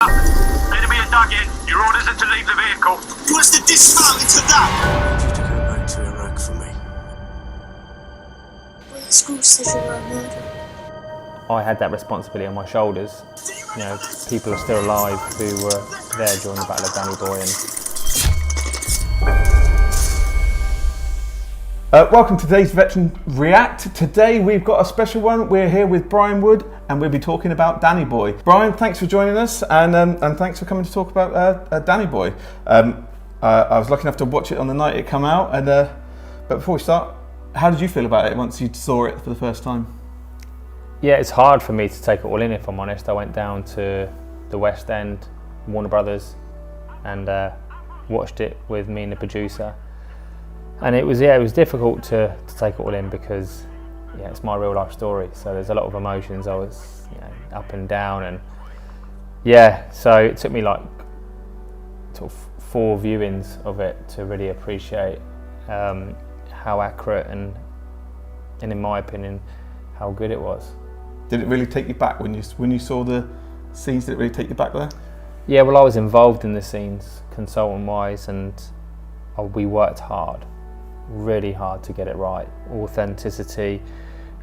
Enemy are dug in. Your orders are to leave the vehicle. You want us to dismount into that? I need you to go back to Iraq for me. Well, the school said you were a murderer. I had that responsibility on my shoulders. You know, people are still alive who were there during the Battle of Danny Boy. Welcome to today's Veteran React. Today we've got a special one. We're here with Brian Wood and we'll be talking about Danny Boy. Brian, thanks for joining us and thanks for coming to talk about Danny Boy. I was lucky enough to watch it on the night it came out, but before we start, how did you feel about it once you saw it for the first time? Yeah, it's hard for me to take it all in, if I'm honest. I went down to the West End, Warner Brothers, and watched it with me and the producer. And it was difficult to take it all in because it's my real life story. So there's a lot of emotions. I was up and down, and so it took me like sort of 4 viewings of it to really appreciate how accurate and in my opinion how good it was. Did it really take you back when you saw the scenes? Did it really take you back there? Yeah, well, I was involved in the scenes consultant wise, and we worked hard. Really hard to get it right. Authenticity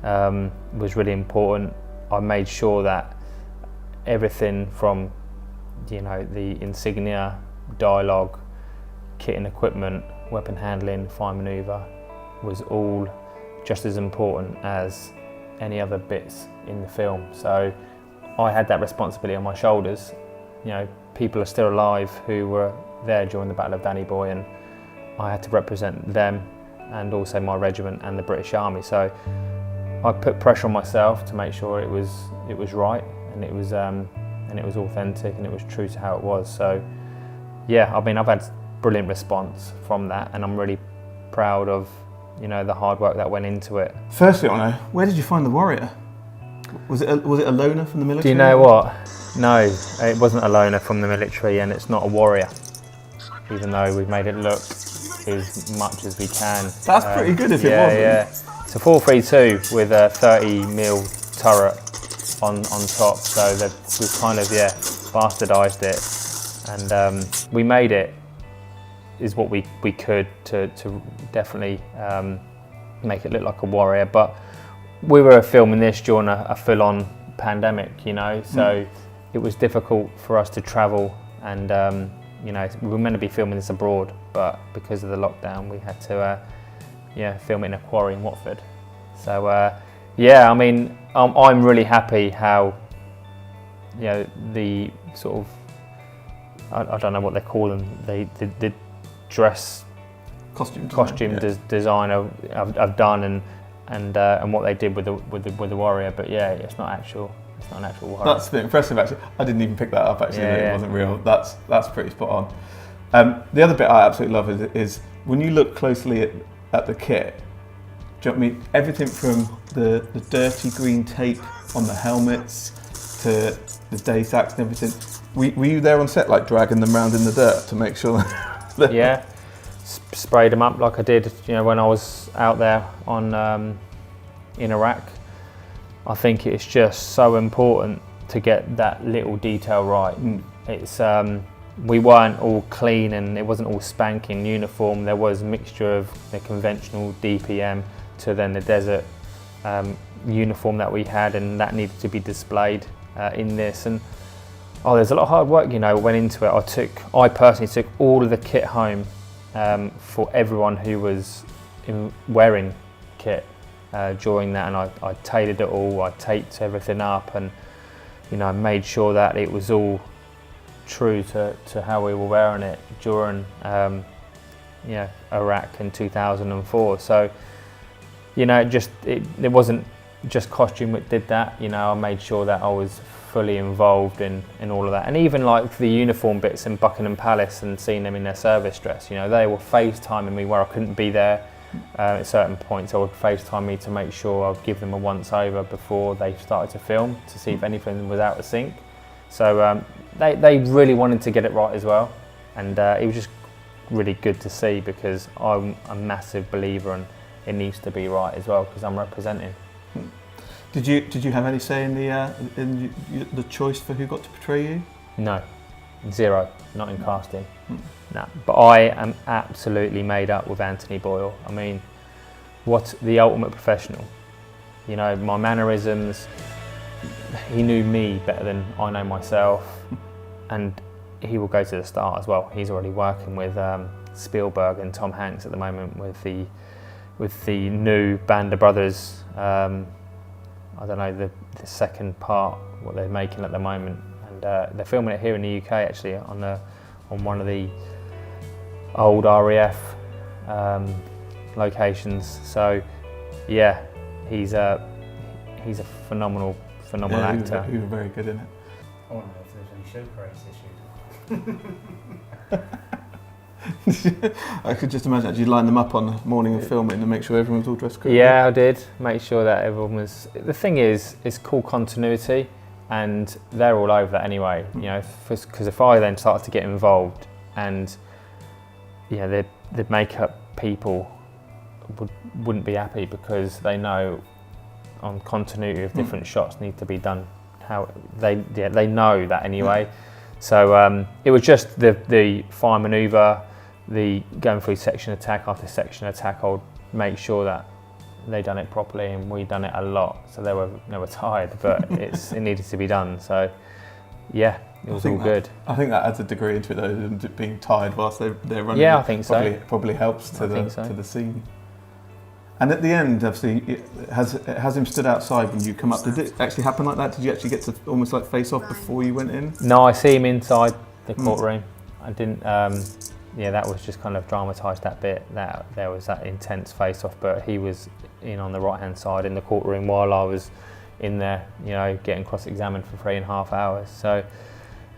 was really important. I made sure that everything from the insignia, dialogue, kit and equipment, weapon handling, fire manoeuvre was all just as important as any other bits in the film. So I had that responsibility on my shoulders. People are still alive who were there during the Battle of Danny Boy, and I had to represent them and also my regiment and the British Army. So I put pressure on myself to make sure it was right, and it was authentic, and it was true to how it was. So I've had brilliant response from that, and I'm really proud of the hard work that went into it. Firstly, I know, where did you find the warrior? Was it a loner from the military? Do you know what? No, it wasn't a loner from the military, and it's not a warrior, even though we've made it look as much as we can. That's pretty good if it wasn't. Yeah. It's a 4.32 with a 30mm turret on top, so we've kind of bastardised it, and we made it is what we could to definitely make it look like a warrior. But we were filming this during a full-on pandemic, so it was difficult for us to travel, and we were meant to be filming this abroad, but because of the lockdown we had to film it in a quarry in Watford. So I'm really happy how the sort of I don't know what they call them, the dress costume designer I've done, and what they did with the warrior. But it's not an actual warrior. That's a bit impressive actually. I didn't even pick that up actually. It wasn't real. That's pretty spot on. The other bit I absolutely love is when you look closely at the kit. Do you know what I mean? Everything from the dirty green tape on the helmets to the day sacks and everything. Were you there on set, like dragging them around in the dirt to make sure? Sprayed them up like I did, when I was out there in Iraq. I think it's just so important to get that little detail right. It's we weren't all clean, and it wasn't all spanking uniform. There was a mixture of the conventional DPM to then the desert uniform that we had, and that needed to be displayed in this. And there's a lot of hard work went into it. I personally took all of the kit home for everyone who was wearing kit during that, and I tailored it all. I taped everything up, and made sure that it was all true to how we were wearing it during Iraq in 2004. So it wasn't just costume that did that. I made sure that I was fully involved in all of that, and even like the uniform bits in Buckingham Palace and seeing them in their service dress. They were FaceTiming me where I couldn't be there at certain points. I would FaceTime me to make sure I'd give them a once over before they started to film to see if anything was out of sync. So they really wanted to get it right as well, and it was just really good to see, because I'm a massive believer in it needs to be right as well, because I'm representing. Did you have any say in the choice for who got to portray you? No, zero, not in casting. No, but I am absolutely made up with Anthony Boyle. I mean, what the ultimate professional. You know, my mannerisms, he knew me better than I know myself, and he will go to the start as well. He's already working with Spielberg and Tom Hanks at the moment with the new Band of Brothers. I don't know the second part, what they're making at the moment, and they're filming it here in the UK actually on one of the old RAF locations. So yeah, he's a phenomenal actor. He was very good in it. I wonder if there's any show craze issues. I could just imagine, did you line them up on the morning of filming to make sure everyone was all dressed correctly? Yeah, I did. Make sure that everyone was. The thing is, it's called continuity, and they're all over that anyway. You know, because if I then started to get involved, and the makeup people wouldn't be happy because they know on continuity of different shots need to be done. How they know that anyway. So it was just the fire manoeuvre, the going through section attack after section attack. I would make sure that they done it properly, and we done it a lot. So they were tired, but it needed to be done. So yeah, it was all good. I think that adds a degree into it though, being tired whilst they're running. Yeah, I think so. Probably helps to the scene. And at the end, obviously, has him stood outside when you come up. Did it actually happen like that? Did you actually get to almost like face off before you went in? No, I see him inside the courtroom. I didn't. That was just kind of dramatised that bit. That there was that intense face off, but he was in on the right hand side in the courtroom while I was in there, getting cross examined for 3.5 hours. So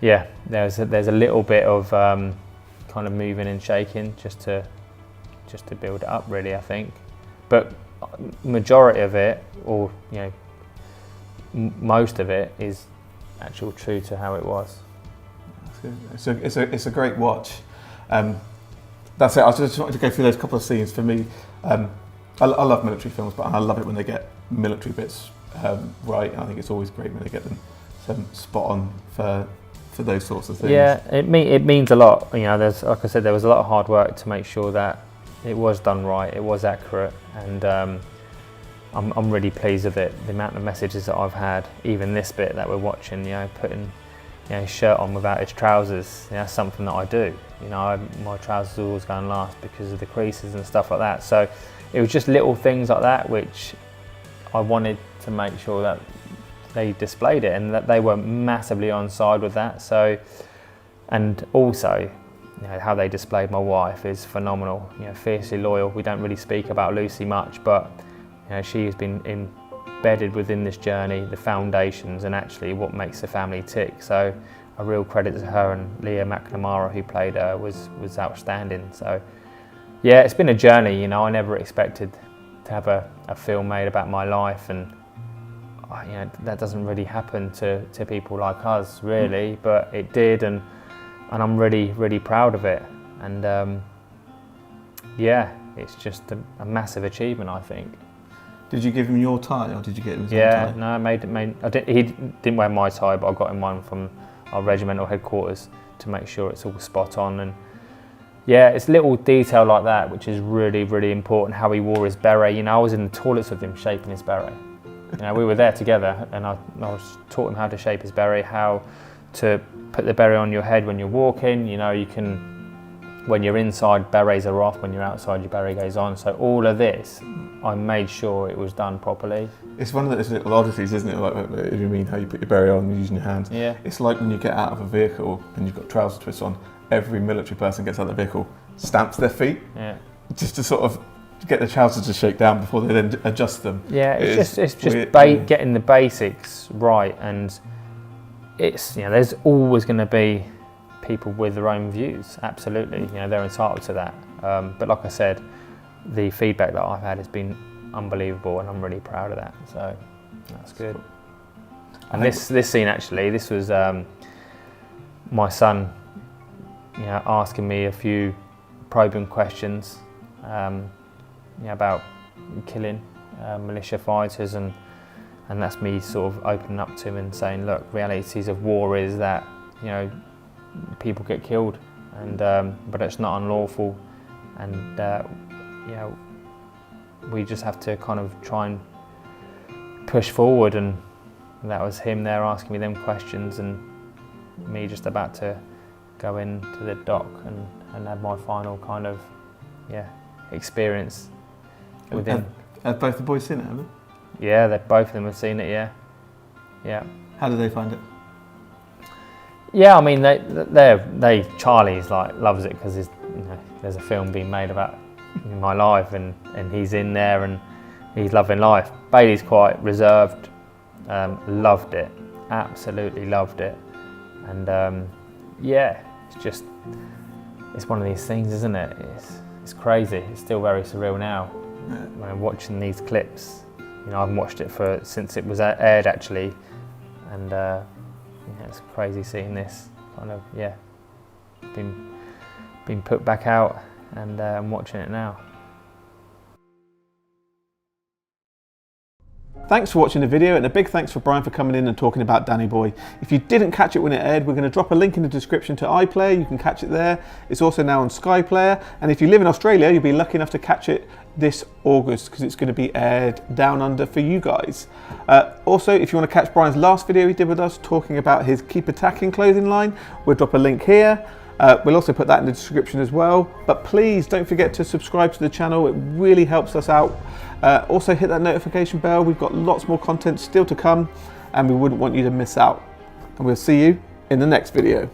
yeah, there's a little bit of kind of moving and shaking just to build it up, really, I think. But majority of it, or most of it, is actual true to how it was. It's a great watch. That's it. I just wanted to go through those couple of scenes. For me, I love military films, but I love it when they get military bits right. I think it's always great when they get them spot on for those sorts of things. Yeah, it means a lot. There's, like I said, there was a lot of hard work to make sure that it was done right, it was accurate, and I'm really pleased with it. The amount of messages that I've had, even this bit that we're watching, putting his shirt on without his trousers, that's something that I do. My trousers are always going last because of the creases and stuff like that. So it was just little things like that which I wanted to make sure that they displayed it and that they were massively on side with that. So, and also, how they displayed my wife is phenomenal. Fiercely loyal. We don't really speak about Lucy much, but she has been embedded within this journey, the foundations, and actually what makes the family tick. So a real credit to her, and Leah McNamara, who played her, was outstanding. So yeah, it's been a journey. I never expected to have a film made about my life, and that doesn't really happen to people like us, really, but it did, and I'm really, really proud of it. And it's just a massive achievement, I think. Did you give him your tie, or did you get him his own tie? No, he didn't wear my tie, but I got him one from our regimental headquarters to make sure it's all spot on. And yeah, it's little detail like that which is really, really important. How he wore his beret. I was in the toilets with him shaping his beret. We were there together, and I taught him how to shape his beret, how to put the beret on your head when you're walking. You can, when you're inside, berets are off. When you're outside, your beret goes on. So all of this, I made sure it was done properly. It's one of those little oddities, isn't it? Like, if you mean how you put your beret on using your hands. Yeah. It's like when you get out of a vehicle and you've got trouser twists on. Every military person gets out of the vehicle, stamps their feet, just to sort of get the trousers to shake down before they then adjust them. Yeah, it's just getting the basics right, and it's there's always going to be people with their own views. Absolutely, they're entitled to that. But like I said, the feedback that I've had has been unbelievable, and I'm really proud of that. So that's good. And this scene actually, this was my son, asking me a few probing questions, about killing militia fighters, and that's me sort of opening up to him and saying, look, realities of war is that you know, people get killed, and but it's not unlawful, and you know, we just have to kind of try and push forward. And that was him there asking me them questions, and me just about to go into the dock and have my final kind of experience within. Have both the boys seen it, have they? Yeah, both of them have seen it. Yeah. How did they find it? Yeah, I mean, they Charlie's like loves it because there's a film being made about my life, and he's in there and he's loving life. Bailey's quite reserved, loved it, absolutely loved it, and it's one of these things, isn't it? It's crazy. It's still very surreal now. When I'm watching these clips, I haven't watched it since it was aired actually, and it's crazy seeing this kind of been put back out, and I'm watching it now. Thanks for watching the video, and a big thanks for Brian for coming in and talking about Danny Boy. If you didn't catch it when it aired, we're going to drop a link in the description to iPlayer. You can catch it there. It's also now on Sky Player, and if you live in Australia, you'll be lucky enough to catch it this August because it's going to be aired down under for you guys. Also, if you want to catch Brian's last video he did with us talking about his Keep Attacking clothing line, we'll drop a link here. We'll also put that in the description as well, but please don't forget to subscribe to the channel. It really helps us out. Also hit that notification bell. We've got lots more content still to come, and we wouldn't want you to miss out. And we'll see you in the next video.